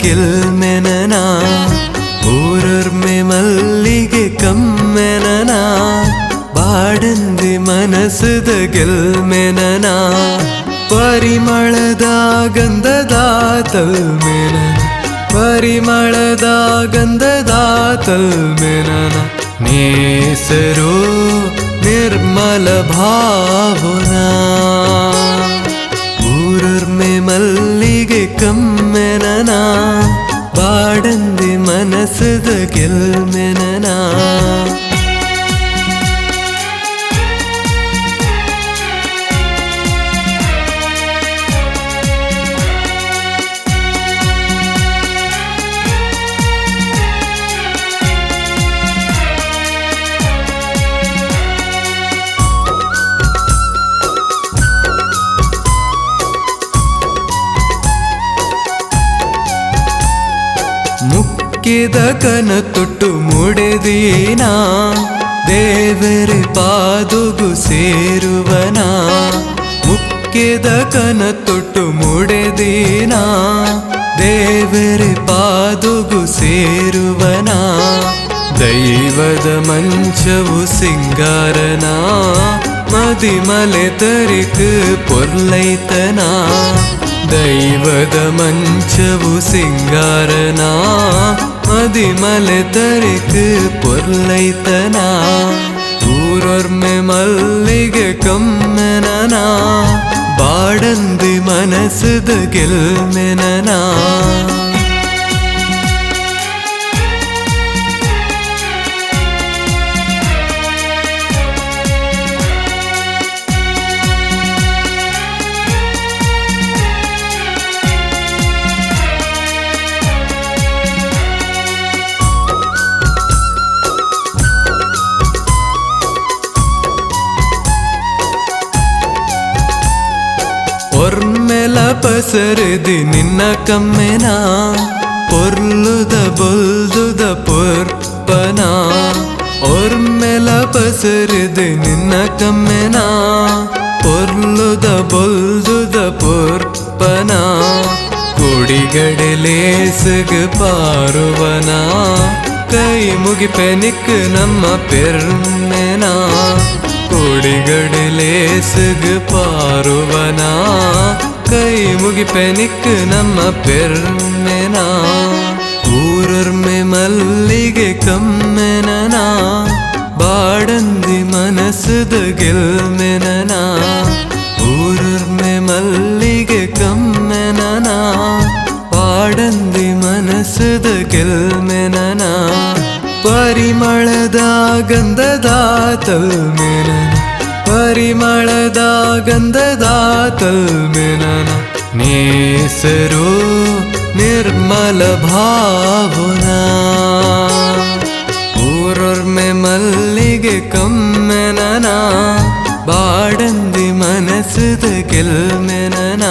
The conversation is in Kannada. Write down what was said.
ಗೆಲ್ಮೆನನ ಊರೊರ್ಮೆ ಮಲ್ಲಿಗೆ ಕಮ್ಮೆನನ ಬಾಡಂದಿ ಮನಸ್ಸದ ಗೆಲ್ಮೆನನ ಪರಿಮಳದ ಗಂಧದ ತಲ್ಮೆನನ ಪರಿಮಳದ ಗಂಧದ ತಲ್ಮೆನನ ನೇಸರು ನಿರ್ಮಲ ಭಾವನಾ ಊರೊರ್ಮೆ ಮಲ್ಲಿಗೆ ಕಮ್ಮೆನನ ಬಾಡಂದಿ ಮನಸ್ಸದ ಗೆಲ್ಮೆನನ ಮುಕ್ಕಿದ ಕನ ತೊಟ್ಟು ಮುಡೆದೀನ ದೇವರೇ ಪಾದುಗು ಸೇರುವನ ಮುಕ್ಕಿದ ಕನ ತೊಟ್ಟು ಮುಡೆದೀನ ದೇವರೇ ಪಾದುಗು ಸೇರುವನ ದೈವದ ಮಂಚವು ಸಿಂಗಾರನ ಮದಿಮಲೆ ತರಿಕ್ ಪೊರ್ಲೈತನ ದೈವದ ಮಂಚವು ಸಿಂಗಾರನ ಮದಿಮಲೆ ತರಿಕ್ ಪೊರ್ಲೈತನ ಊರೊರ್ಮೆ ಮಲ್ಲಿಗೆ ಕಮ್ಮೆನನ ಬಾಡಂದಿ ಮನಸ್ಸದ ಗೆಲ್ಮೆನನ ಒರ್ಮೆಲ ಪಸರದಿ ನಿನ್ನ ಕಮ್ಮೆನ ಪೊರ್ಲುದ ಬೊಲ್ದುದ ಪೊರ್ಪನ ಒರ್ಮೆಲ ಪಸರದಿ ನಿನ್ನ ಕಮ್ಮೆನ ಪೊರ್ಲುದ ಬೊಲ್ದುದ ಪೊರ್ಪನ ಕೊಡಿಗಡೆಲೇಸಗ ಪಾರುವನ ಕೈ ಮುಗಿಪೆನಿಕ್ ನಮ್ಮ ಪೆರ್ಮೆನ ಕೊಡಿಗಡೆಲೇಸಗ ಪಾರುವನ ಕೈ ಮುಗಿಪೆನಿಕ್ ನಮ್ಮ ಪೆರ್ಮೆನ ಊರೊರ್ಮೆ ಮಲ್ಲಿಗೆ ಕಮ್ಮೆನನ ಬಾಡಂದಿ ಮನಸ್ಸದ ಗೆಲ್ಮೆನನ ಊರೊರ್ಮೆ ಮಲ್ಲಿಗೆ ಕಮ್ಮೆನನ ಬಾಡಂದಿ ಮನಸ್ಸದ ಗೆಲ್ಮೆನನ ಪರಿಮಳದ ಗಂಧದ ತಲ್ಮೆನನ ಪರಿಮಳದ ಗಂಧದ ತಲ್ಮೆನನ ನೇಸರು ನಿರ್ಮಲ ಭಾವನಾ ಊರೊರ್ಮೆ ಮಲ್ಲಿಗೆ ಕಮ್ಮೆನನ ಬಾಡಂದಿ ಮನಸ್ಸದ ಗೆಲ್ಮೆನನ